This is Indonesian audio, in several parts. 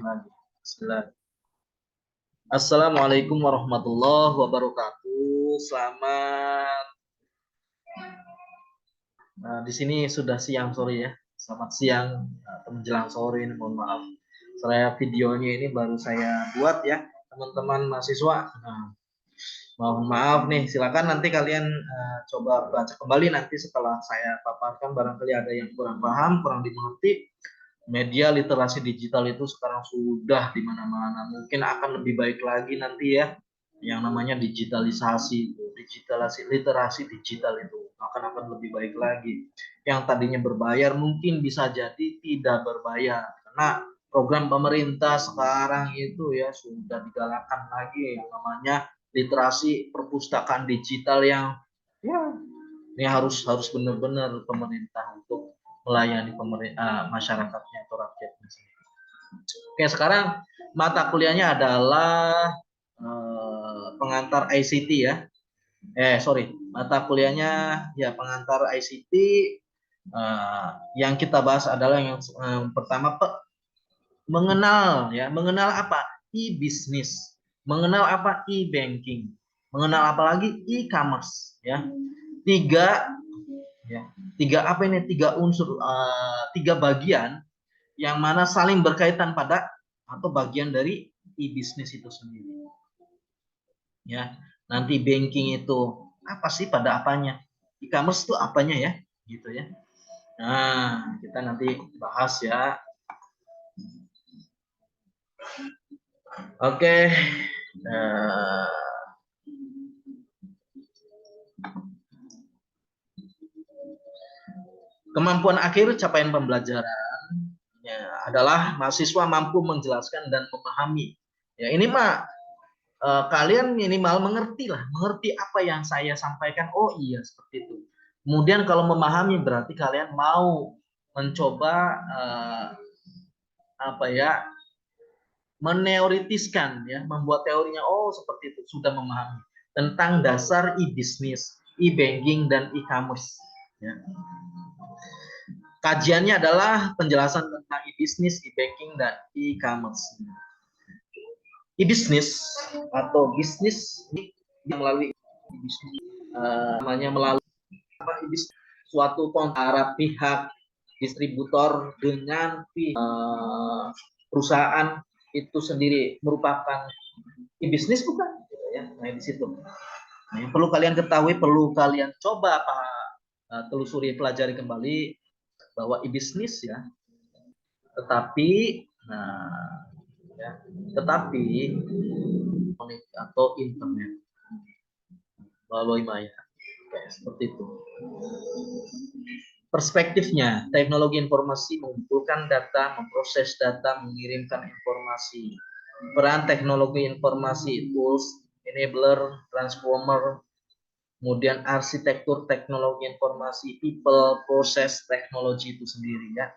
lagi. Bismillah. Assalamualaikum warahmatullahi wabarakatuh. Selamat. Di sini sudah siang sore ya. Selamat siang atau menjelang sore ini. Mohon maaf. Saya videonya ini baru saya buat ya, teman-teman mahasiswa. Mohon maaf nih. Silakan nanti kalian coba baca kembali nanti setelah saya paparkan. Barangkali ada yang kurang paham, kurang dimengerti. Media literasi digital itu sekarang sudah di mana-mana. Mungkin akan lebih baik lagi nanti ya, yang namanya digitalisasi, literasi digital itu akan lebih baik lagi. Yang tadinya berbayar mungkin bisa jadi tidak berbayar karena program pemerintah sekarang itu ya sudah digalakkan lagi yang namanya literasi perpustakaan digital yang ya ini harus benar-benar pemerintah untuk melayani masyarakatnya atau rakyatnya. Oke, sekarang mata kuliahnya adalah pengantar ICT ya. Mata kuliahnya ya pengantar ICT. Yang kita bahas adalah yang pertama mengenal apa e-bisnis, mengenal apa e-banking, mengenal apa lagi e-commerce ya. Tiga apa ini? Tiga unsur, tiga bagian yang mana saling berkaitan pada atau bagian dari e-bisnis itu sendiri. Ya, nanti banking itu apa sih pada apanya? E-commerce itu apanya ya? Gitu ya. Nah, kita nanti bahas ya. Oke. Kemampuan akhir capaian pembelajaran ya, adalah mahasiswa mampu menjelaskan dan memahami. Ya, ini mah kalian minimal mengerti apa yang saya sampaikan. Oh iya, seperti itu. Kemudian kalau memahami berarti kalian mau mencoba meneoritiskan ya, membuat teorinya. Oh seperti itu, sudah memahami tentang dasar e-bisnis, e-banking dan e-commerce ya. Kajiannya adalah penjelasan tentang e-bisnis, e-banking dan e-commerce. E-bisnis atau bisnis melalui e-bisnis, namanya melalui suatu antara pihak distributor dengan perusahaan itu sendiri merupakan e-bisnis bukan? Ya, nah di situ. Nah, yang perlu kalian ketahui, perlu kalian coba telusuri, pelajari kembali bahwa e-bisnis ya, tetapi atau internet melalui maya kayak seperti itu. Perspektifnya, teknologi informasi mengumpulkan data, memproses data, mengirimkan informasi. Peran teknologi informasi, tools, enabler, transformer, kemudian arsitektur teknologi informasi, people, proses teknologi itu sendiri ya.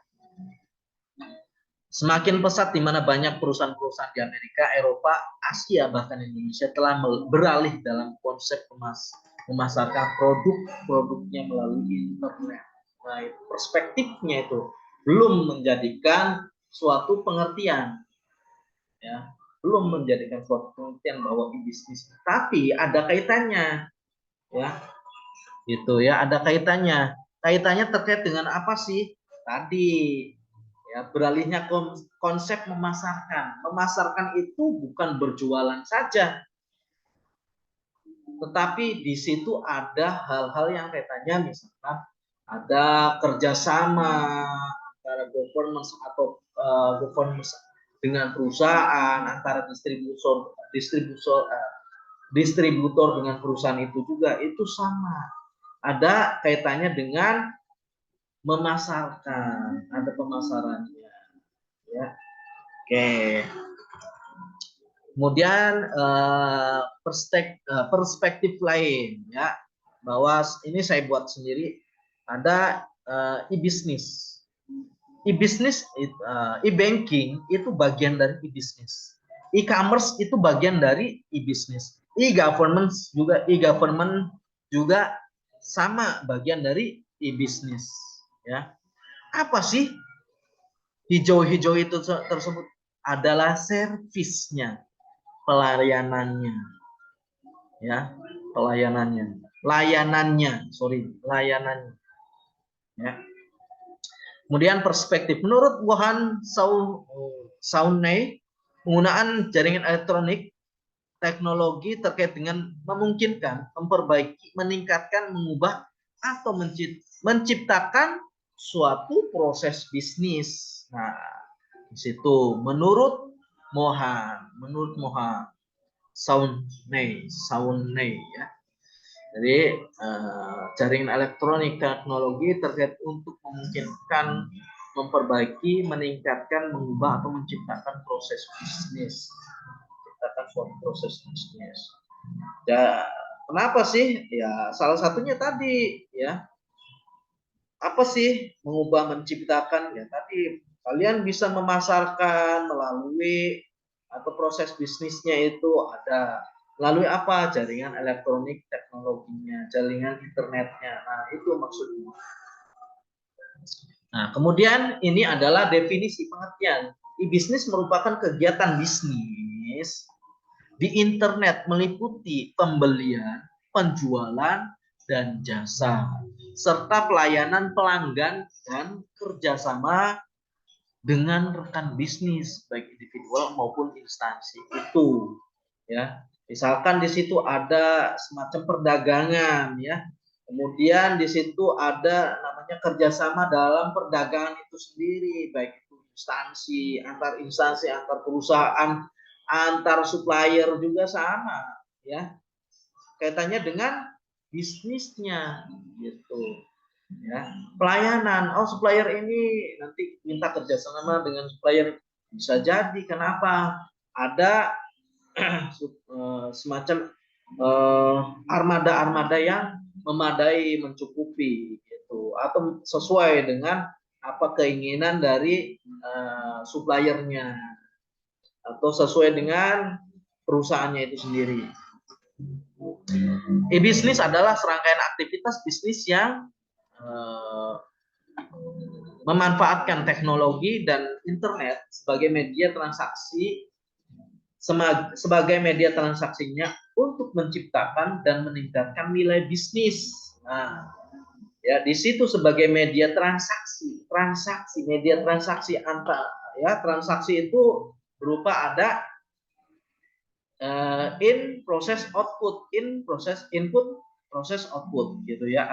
Semakin pesat di mana banyak perusahaan-perusahaan di Amerika, Eropa, Asia, bahkan Indonesia telah beralih dalam konsep memasarkan produk-produknya melalui internet. Nah, perspektifnya itu belum menjadikan suatu pengertian, ya, belum menjadikan suatu pengertian bahwa bisnis, tapi ada kaitannya, ya, gitu ya, ada kaitannya. Kaitannya terkait dengan apa sih? Tadi ya, beralihnya konsep memasarkan. Memasarkan itu bukan berjualan saja, tetapi di situ ada hal-hal yang kaitannya, misalkan ada kerjasama antara government atau government dengan perusahaan, antara distributor dengan perusahaan itu juga itu sama. Ada kaitannya dengan memasarkan, ada pemasarannya, ya. Oke. Kemudian perspektif lain ya, bahwa ini saya buat sendiri, ada e-bisnis. E-bisnis, e-banking itu bagian dari e-bisnis. E-commerce itu bagian dari e-bisnis. E-government juga sama bagian dari e-bisnis ya. Apa sih hijau-hijau itu tersebut? adalah servisnya, pelayanannya, ya, pelayanannya, layanannya, ya. Kemudian perspektif, menurut Johan Saunay, penggunaan jaringan elektronik teknologi terkait dengan memungkinkan, memperbaiki, meningkatkan, mengubah, atau menciptakan suatu proses bisnis. Nah, di situ menurut Mohan Saunay ya. Jadi jaringan elektronik teknologi terkait untuk memungkinkan, memperbaiki, meningkatkan, mengubah, atau menciptakan proses bisnis. Menciptakan suatu proses bisnis. Ya, kenapa sih? Ya, salah satunya tadi ya. Apa sih mengubah, menciptakan? Ya tadi kalian bisa memasarkan melalui atau proses bisnisnya itu ada melalui apa? Jaringan elektronik teknologinya, jaringan internetnya. Nah, itu maksudnya. Nah, kemudian ini adalah definisi pengertian. E-bisnis merupakan kegiatan bisnis di internet meliputi pembelian, penjualan, dan jasa, serta pelayanan pelanggan dan kerjasama dengan rekan bisnis, baik individual maupun instansi itu. Ya, misalkan di situ ada semacam perdagangan, ya. Kemudian di situ ada namanya kerjasama dalam perdagangan itu sendiri, baik itu instansi, antar perusahaan, antar supplier juga sama, ya. Kaitannya dengan bisnisnya, gitu. Ya, pelayanan. Oh, supplier ini nanti minta kerjasama dengan supplier, bisa jadi. Kenapa? Ada semacam armada-armada yang memadai, mencukupi gitu, atau sesuai dengan apa keinginan dari suppliernya, atau sesuai dengan perusahaannya itu sendiri. E-bisnis adalah serangkaian aktivitas bisnis yang memanfaatkan teknologi dan internet sebagai media transaksi, sebagai media transaksinya untuk menciptakan dan meningkatkan nilai bisnis. Nah, ya di situ sebagai media transaksi, media transaksi antar, ya, transaksi itu berupa ada in proses output, input, proses output, gitu ya.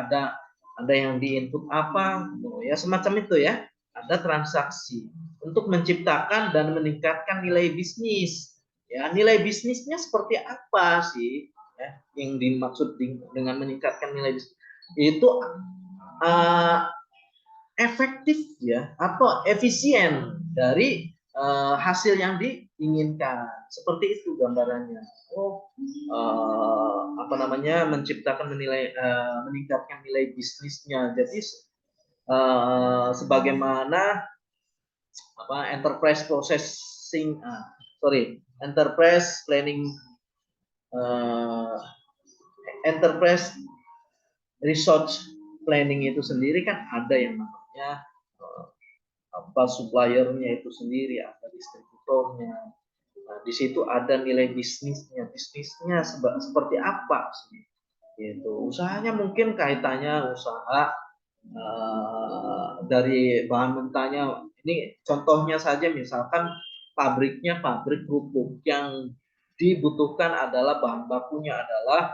Ada yang di input apa, ya semacam itu ya. Ada transaksi untuk menciptakan dan meningkatkan nilai bisnis. Ya, nilai bisnisnya seperti apa sih? Ya, yang dimaksud dengan meningkatkan nilai bisnis itu efektif ya atau efisien dari hasil yang diinginkan. Seperti itu gambarannya. Apa namanya, menciptakan meningkatkan nilai bisnisnya. Jadi sebagaimana apa enterprise planning, enterprise research planning itu sendiri kan ada yang namanya apa suppliernya itu sendiri, ada distributornya. Nah, di situ ada nilai bisnisnya seperti apa sih? Gitu. Usahanya mungkin kaitannya usaha dari bahan mentahnya. Ini contohnya saja, misalkan pabrik kerupuk yang dibutuhkan adalah bahan bakunya adalah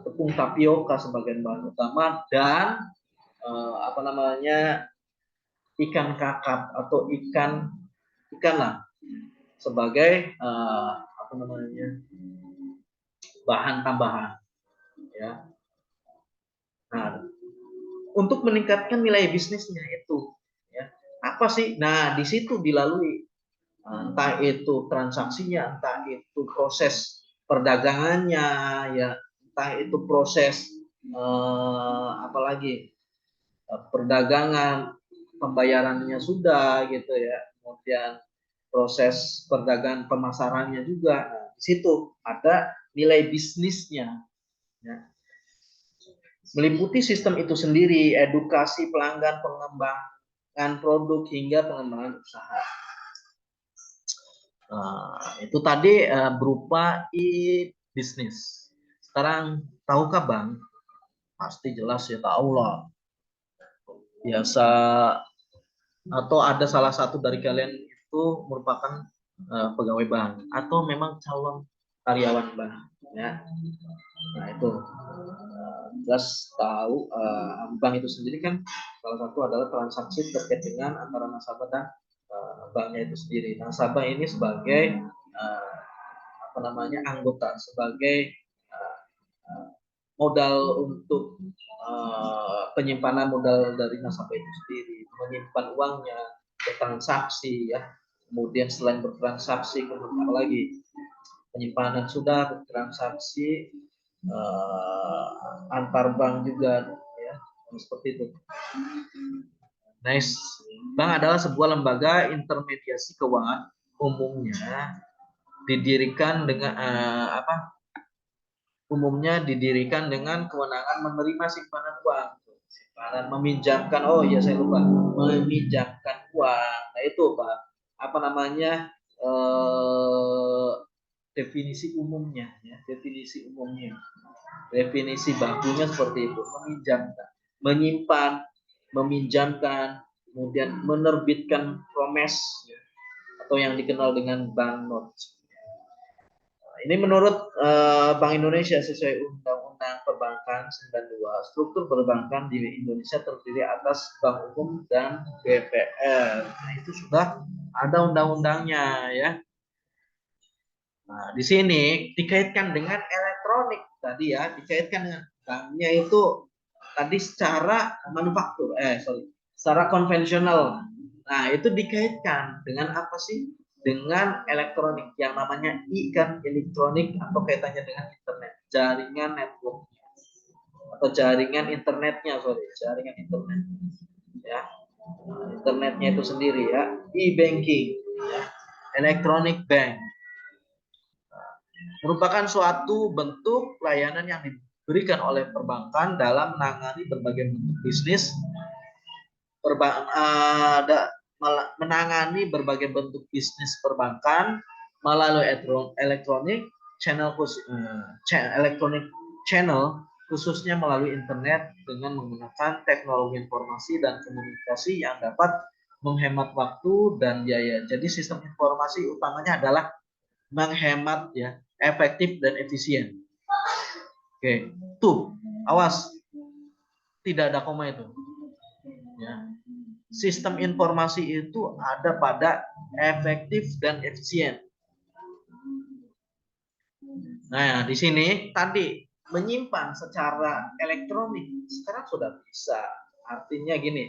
tepung tapioka sebagai bahan utama dan apa namanya ikan kakap atau ikan lah sebagai apa namanya bahan tambahan, ya. Nah, untuk meningkatkan nilai bisnisnya itu, ya, apa sih? Nah, di situ dilalui entah itu transaksinya, entah itu proses perdagangannya, ya, entah itu proses apalagi perdagangan, pembayarannya sudah, gitu ya. Kemudian proses perdagangan pemasarannya juga. Nah, di situ ada nilai bisnisnya, ya. Meliputi sistem itu sendiri, edukasi pelanggan, pengembangan produk hingga pengembangan usaha. Itu tadi berupa e-bisnis. Sekarang tahukah Bang? Pasti jelas ya, tahu lah. Biasa atau ada salah satu dari kalian itu merupakan pegawai bank atau memang calon karyawan bank ya. Nah itu jelas tahu bank itu sendiri kan salah satu adalah transaksi terkait dengan antara nasabah dan banknya itu sendiri. Nasabah ini sebagai apa namanya anggota, sebagai modal untuk penyimpanan modal dari nasabah itu sendiri, menyimpan uangnya, bertransaksi ya. Kemudian selain bertransaksi, kemudian apa lagi? Penyimpanan sudah, bertransaksi antar bank juga ya, seperti itu. Nice. Bank adalah sebuah lembaga intermediasi keuangan, umumnya didirikan dengan umumnya didirikan dengan kewenangan menerima simpanan uang, simpanan, meminjamkan, oh ya saya lupa, meminjamkan uang. Nah itu Pak, apa namanya, definisi umumnya ya, definisi umumnya, definisi bakunya seperti itu: meminjamkan, menyimpan, meminjamkan, kemudian menerbitkan promes ya, atau yang dikenal dengan banknote. Ini menurut Bank Indonesia sesuai Undang-Undang Perbankan 92, struktur perbankan di Indonesia terdiri atas bank umum dan BPR. Nah, itu sudah ada undang-undangnya ya. Nah, di sini dikaitkan dengan elektronik tadi ya, dikaitkan dengan banknya itu tadi secara manufaktur, secara konvensional. Nah, itu dikaitkan dengan apa sih? Dengan elektronik yang namanya kan elektronik, atau kaitannya dengan internet, jaringan network atau jaringan internetnya, jaringan internet ya. Nah, internetnya itu sendiri ya, e-banking ya, electronic bank merupakan suatu bentuk layanan yang diberikan oleh perbankan dalam menangani berbagai bentuk bisnis menangani berbagai bentuk bisnis perbankan melalui elektronik channel elektronik channel, khususnya melalui internet, dengan menggunakan teknologi informasi dan komunikasi yang dapat menghemat waktu dan biaya. Jadi sistem informasi utamanya adalah menghemat ya, efektif dan efisien. Oke, tuh awas, tidak ada koma itu ya. Sistem informasi itu ada pada efektif dan efisien. Nah, di sini tadi menyimpan secara elektronik sekarang sudah bisa. Artinya gini,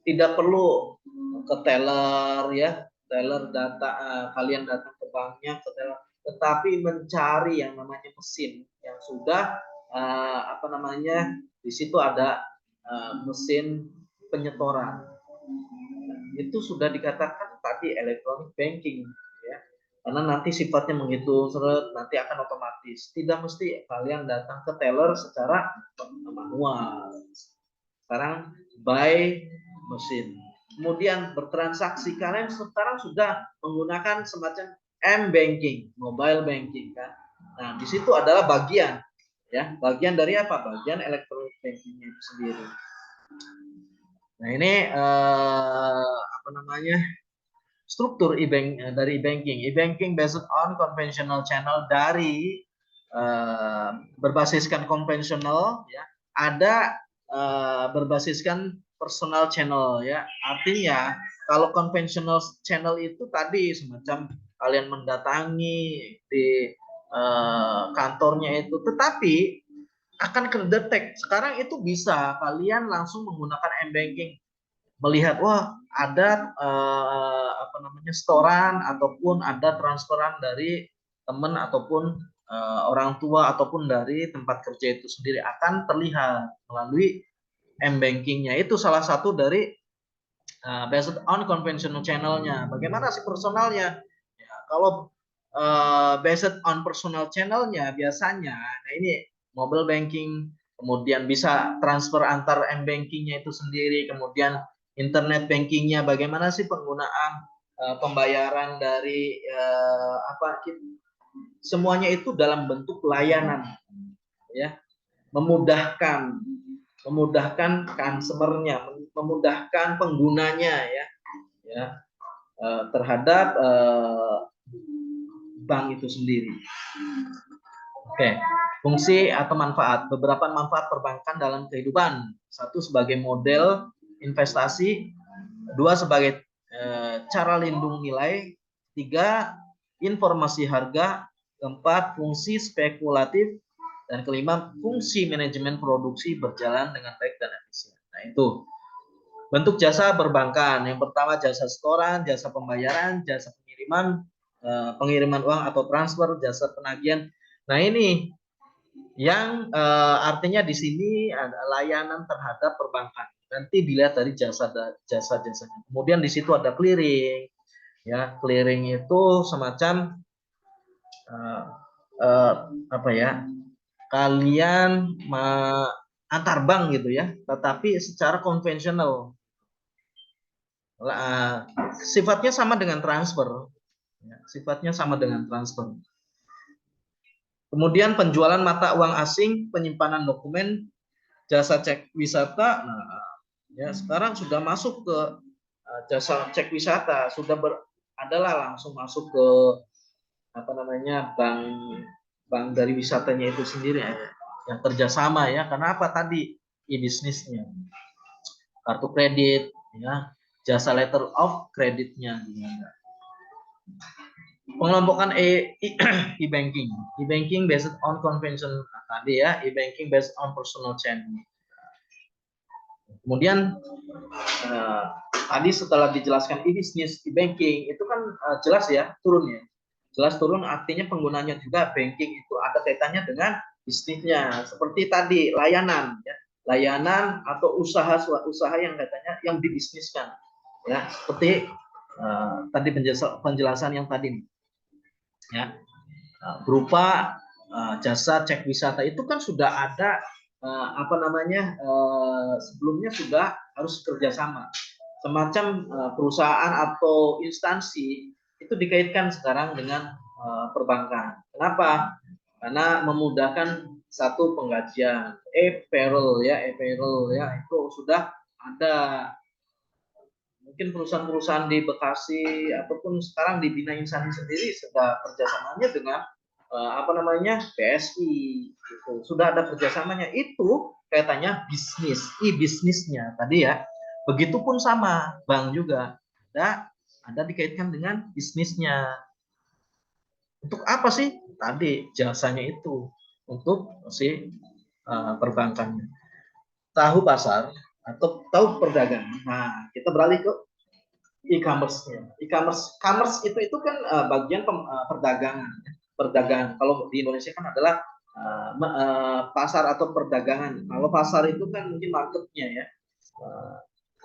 tidak perlu ke teller ya, teller data, kalian datang ke banknya ke teller, tetapi mencari yang namanya mesin yang sudah apa namanya, di situ ada mesin penyetoran. Itu sudah dikatakan tadi electronic banking ya, karena nanti sifatnya menghitung seret, nanti akan otomatis, tidak mesti kalian datang ke teller secara manual. Sekarang by mesin. Kemudian bertransaksi, kalian sekarang sudah menggunakan semacam m-banking, mobile banking kan. Nah, di situ adalah bagian ya, bagian dari apa? Bagian electronic bankingnya itu sendiri. Nah, ini apa namanya, struktur dari e-banking. E-banking based on conventional channel, dari berbasiskan konvensional ya, ada berbasiskan personal channel ya. Artinya kalau conventional channel itu tadi semacam kalian mendatangi di kantornya itu, tetapi akan kedetek. Sekarang itu bisa kalian langsung menggunakan m-banking, melihat wah ada apa namanya, setoran ataupun ada transferan dari teman ataupun orang tua ataupun dari tempat kerja itu sendiri, akan terlihat melalui m-bankingnya. Itu salah satu dari based on conventional channelnya. Bagaimana sih personalnya ya, kalau based on personal channelnya biasanya, nah ini mobile banking, kemudian bisa transfer antar m-bankingnya itu sendiri, kemudian internet bankingnya, bagaimana sih penggunaan pembayaran dari semuanya itu dalam bentuk layanan, ya, memudahkan customer-nya, memudahkan penggunanya, ya, terhadap bank itu sendiri. Oke, fungsi atau manfaat. Beberapa manfaat perbankan dalam kehidupan. Satu, sebagai model investasi. Dua, sebagai cara lindung nilai. Tiga, informasi harga. Keempat, fungsi spekulatif. Dan kelima, fungsi manajemen produksi berjalan dengan baik dan efisien. Nah, itu bentuk jasa perbankan. Yang pertama, jasa setoran, jasa pembayaran, jasa pengiriman uang atau transfer, jasa penagihan. Nah, ini yang artinya di sini ada layanan terhadap perbankan. Nanti dilihat dari jasa-jasanya. Kemudian di situ ada clearing, ya. Clearing itu semacam kalian antar bank gitu, ya, tetapi secara konvensional. Sifatnya sama dengan transfer. Sifatnya sama dengan transfer. Kemudian penjualan mata uang asing, penyimpanan dokumen, jasa cek wisata. Nah, ya, sekarang sudah masuk ke jasa cek wisata, adalah langsung masuk ke bank dari wisatanya itu sendiri, ya, yang kerjasama, ya. Karena apa tadi? E-bisnisnya, kartu kredit, ya, jasa letter of creditnya. Pengelompokan e-banking. E-banking based on convention tadi, ya, e-banking based on personal channel. Kemudian tadi setelah dijelaskan e-bisnis, e-banking itu kan jelas, ya, turun, ya. Jelas turun, artinya penggunanya juga banking itu ada kaitannya dengan bisnisnya. Seperti tadi layanan, ya. Layanan atau usaha yang katanya yang dibisniskan, ya. Seperti tadi penjelasan yang tadi, ya, berupa jasa cek wisata itu kan sudah ada sebelumnya sudah harus kerjasama, semacam perusahaan atau instansi itu dikaitkan sekarang dengan perbankan. Kenapa? Karena memudahkan satu penggajian, e-payroll, ya, itu sudah ada. Mungkin perusahaan-perusahaan di Bekasi ataupun sekarang di Bina Insani sendiri sudah kerjasamanya dengan BSI, gitu. Sudah ada kerjasamanya, itu kaitannya bisnis, e-bisnisnya tadi, ya. Begitupun sama bank juga ada dikaitkan dengan bisnisnya. Untuk apa sih? Tadi jasanya itu untuk si perbankannya. Tahu pasar atau tahu perdagangan. Nah, kita beralih ke e-commerce-nya. E-commerce itu kan bagian perdagangan. Perdagangan. Kalau di Indonesia kan adalah pasar atau perdagangan. Kalau pasar itu kan mungkin marketnya, ya.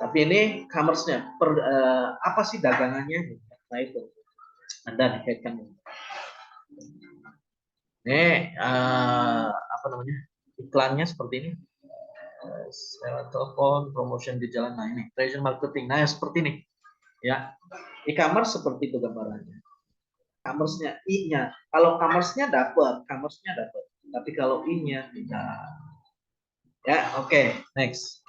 Tapi ini commerce-nya. Apa sih dagangannya? Nah, itu Anda dikaitkan. Ini iklannya seperti ini. Telepon, promotion di jalan. Nah, ini treasure marketing. Nah, seperti ini, ya. E-commerce seperti itu gambarannya. Commerce-nya, I-nya. Kalau commerce-nya dapat. Tapi kalau I-nya tidak. Ya, oke. Next.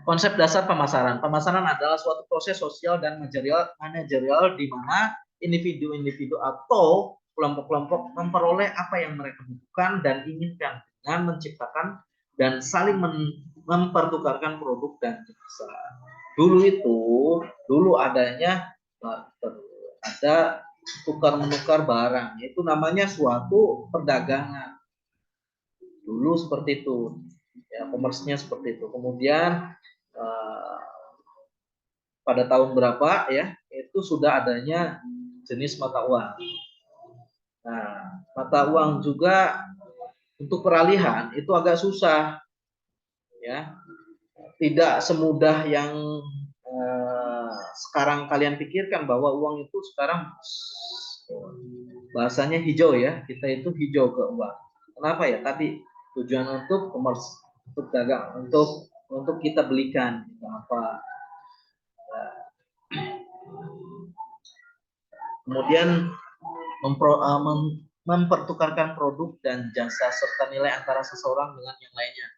Konsep dasar pemasaran. Pemasaran adalah suatu proses sosial dan manajerial di mana individu-individu atau kelompok-kelompok memperoleh apa yang mereka butuhkan dan inginkan dengan menciptakan dan saling mempertukarkan produk dan jasa. Dulu adanya ada tukar menukar barang, itu namanya suatu perdagangan. Dulu seperti itu, ya, komersnya seperti itu. Kemudian pada tahun berapa, ya, itu sudah adanya jenis mata uang. Nah, mata uang juga untuk peralihan itu agak susah, ya. Tidak semudah yang sekarang kalian pikirkan bahwa uang itu sekarang bahasanya hijau, ya. Kita itu hijau ke uang. Kenapa, ya? Tadi tujuan untuk commerce, untuk dagang, untuk kita belikan apa. Kemudian mempertukarkan produk dan jasa serta nilai antara seseorang dengan yang lainnya.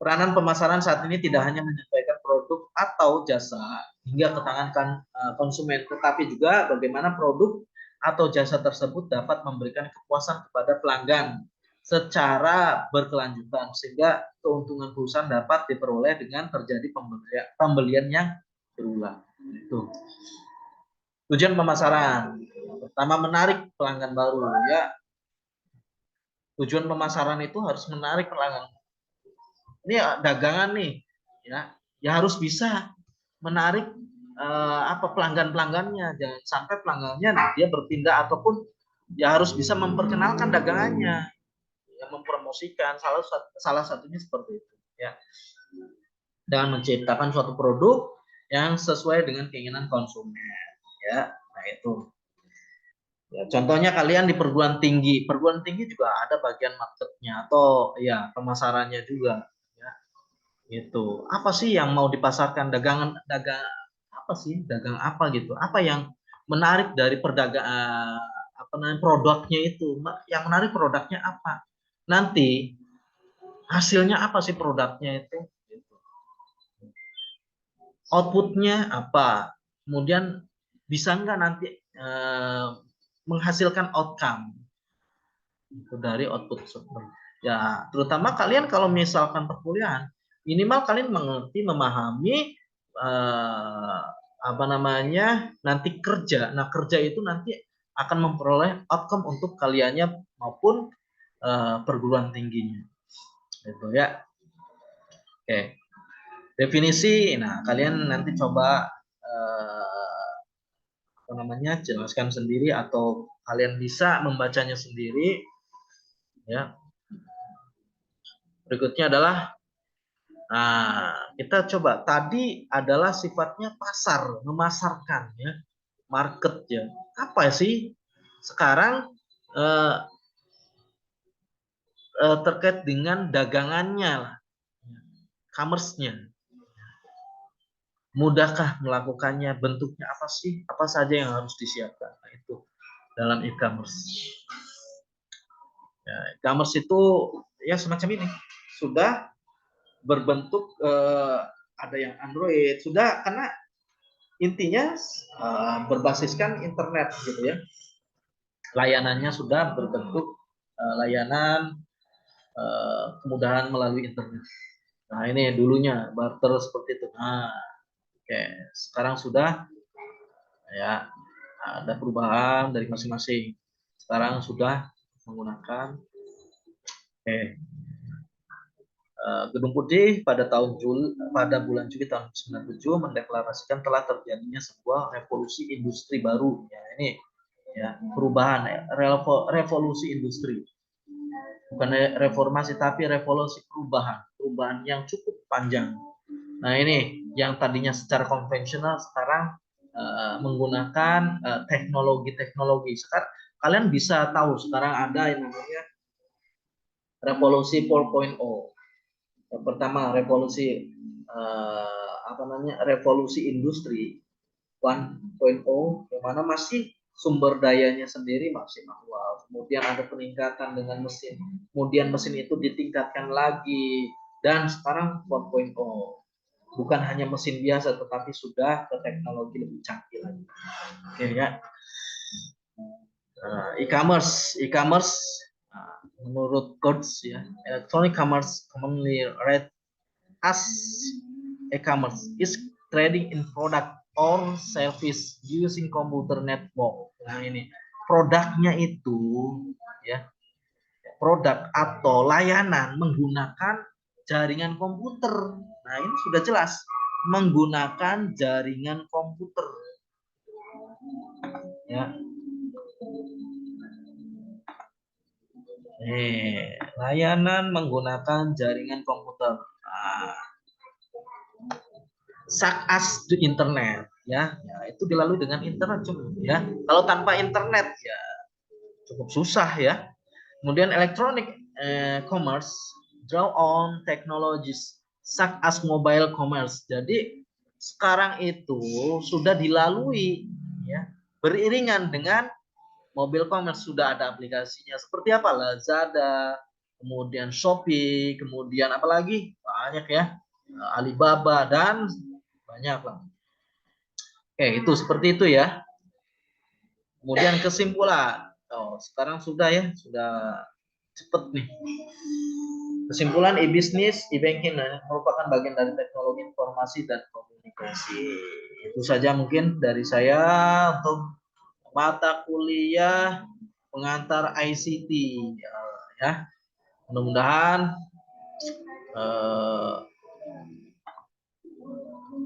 Peranan pemasaran saat ini tidak hanya menyampaikan produk atau jasa hingga ke tangan konsumen, tetapi juga bagaimana produk atau jasa tersebut dapat memberikan kepuasan kepada pelanggan secara berkelanjutan sehingga keuntungan perusahaan dapat diperoleh dengan terjadi pembelian yang berulang. Itu tujuan pemasaran. Pertama, menarik pelanggan baru ya. Tujuan pemasaran itu harus menarik pelanggan. Ini dagangan nih, ya harus bisa menarik pelanggan-pelanggannya. Jangan sampai pelanggannya dia berpindah ataupun ya harus bisa memperkenalkan dagangannya, ya mempromosikan. Salah satunya seperti itu, ya. Dengan menciptakan suatu produk yang sesuai dengan keinginan konsumen, ya. Nah itu. Ya, contohnya kalian di perguruan tinggi juga ada bagian marketnya atau ya pemasarannya juga. Ya, gitu. Apa sih yang mau dipasarkan dagang apa sih dagang apa gitu? Apa yang menarik dari perdagangan produknya itu? Yang menarik produknya apa? Nanti hasilnya apa sih produknya itu? Gitu. Outputnya apa? Kemudian bisa nggak nanti menghasilkan outcome itu dari output tersebut. Ya, terutama kalian kalau misalkan perkuliahan, minimal kalian mengerti, memahami nanti kerja. Nah, kerja itu nanti akan memperoleh outcome untuk kaliannya maupun perguruan tingginya. Itu ya. Oke. Definisi, nah kalian nanti coba jelaskan sendiri atau kalian bisa membacanya sendiri ya. Berikutnya adalah kita coba tadi adalah sifatnya pasar, memasarkan ya, market ya. Apa sih sekarang terkait dengan dagangannya lah, commerce-nya. Mudahkah melakukannya? Bentuknya apa sih? Apa saja yang harus disiapkan? Nah, itu dalam e-commerce. Ya, e-commerce itu ya semacam ini. Sudah berbentuk ada yang Android, sudah karena intinya berbasiskan internet gitu ya. Layanannya sudah berbentuk layanan kemudahan melalui internet. Nah, ini dulunya barter seperti itu. Nah, oke, sekarang sudah ya ada perubahan dari masing-masing. Sekarang sudah menggunakan Gedung Putih pada bulan Juli tahun 1997 mendeklarasikan telah terjadinya sebuah revolusi industri baru. Ya, ini ya perubahan revolusi industri. Bukan reformasi tapi revolusi perubahan yang cukup panjang. Nah, ini yang tadinya secara konvensional sekarang menggunakan teknologi-teknologi. Sekarang kalian bisa tahu sekarang ada yang namanya revolusi 4.0. Yang pertama revolusi revolusi industri 1.0 yang mana masih sumber dayanya sendiri masih manual. Kemudian ada peningkatan dengan mesin. Kemudian mesin itu ditingkatkan lagi dan sekarang 4.0. Bukan hanya mesin biasa tetapi sudah ke teknologi lebih canggih lagi. Oke ya. E-commerce menurut Coates ya, electronic commerce commonly read as e-commerce is trading in product or service using computer network. Nah, ini produknya itu ya, produk atau layanan menggunakan jaringan komputer. Nah, ini sudah jelas menggunakan jaringan komputer. Ya. Layanan menggunakan jaringan komputer. Such as the internet, ya itu dilalui dengan internet ya. Kalau tanpa internet ya cukup susah ya. Kemudian electronic commerce draw on technologies such as mobile commerce. Jadi sekarang itu sudah dilalui ya, beriringan dengan mobil commerce. Sudah ada aplikasinya seperti apa, Lazada, kemudian Shopee, kemudian apalagi banyak ya, Alibaba dan banyak lah. Oke, itu seperti itu ya. Kemudian kesimpulan. Oh, sekarang sudah ya, sudah cepet nih. Kesimpulan, e-bisnis, e-banking merupakan bagian dari teknologi informasi dan komunikasi. Itu saja mungkin dari saya untuk mata kuliah pengantar ICT ya. Mudah-mudahan eh,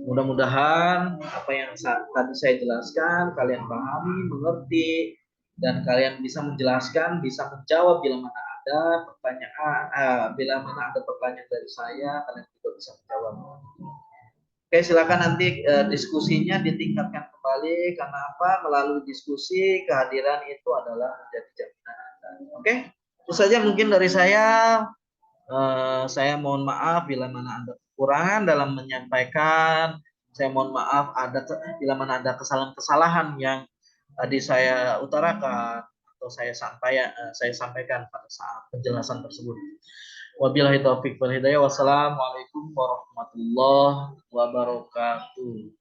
mudah-mudahan apa yang tadi saya jelaskan kalian pahami, mengerti, dan kalian bisa menjelaskan, bisa menjawab bila mana ada pertanyaan, bila mana ada pertanyaan dari saya, kalian juga bisa menjawab. Oke, silakan nanti diskusinya ditingkatkan kembali, karena apa? Melalui diskusi kehadiran itu adalah menjadi jaminan. Oke, itu saja mungkin dari saya. Saya mohon maaf bila mana ada kekurangan dalam menyampaikan. Saya mohon maaf bila mana ada kesalahan-kesalahan yang tadi saya utarakan atau saya sampaikan pada saat penjelasan tersebut. Wabillahi taufiq wal hidayah. Wassalamualaikum warahmatullahi wabarakatuh.